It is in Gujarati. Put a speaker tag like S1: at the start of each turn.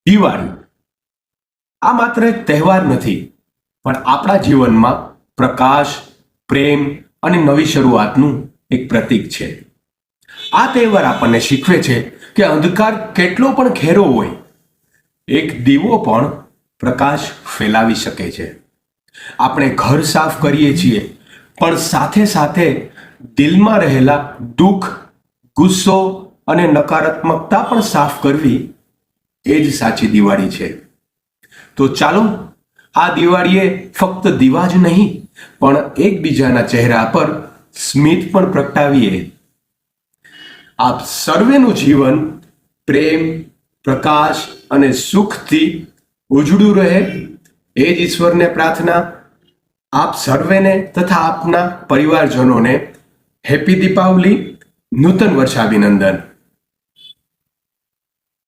S1: દિવાળી આ માત્ર એક તહેવાર નથી, પણ આપણા જીવનમાં પ્રકાશ, પ્રેમ અને નવી શરૂઆતનું એક પ્રતીક છે. આ તહેવાર આપણને શીખવે છે કે અંધકાર કેટલો પણ ઘેરો હોય, એક દીવો પણ પ્રકાશ ફેલાવી શકે છે. આપણે ઘર સાફ કરીએ છીએ, પણ સાથે સાથે દિલમાં રહેલા દુઃખ, ગુસ્સો અને નકારાત્મકતા પણ સાફ કરવી એ જ સાચી દિવાળી છે. તો ચાલો આ દિવાળીએ ફક્ત દીવા જ નહીં, પણ એકબીજાના ચહેરા પર સ્મિત પણ પ્રગટાવીએ. આપ સર્વેનું જીવન પ્રેમ, પ્રકાશ અને સુખથી ઉજળું રહે, એ જ ઈશ્વરને પ્રાર્થના. આપ સર્વેને તથા આપના પરિવારજનોને હેપી દીપાવલી, નૂતન વર્ષાભિનંદન.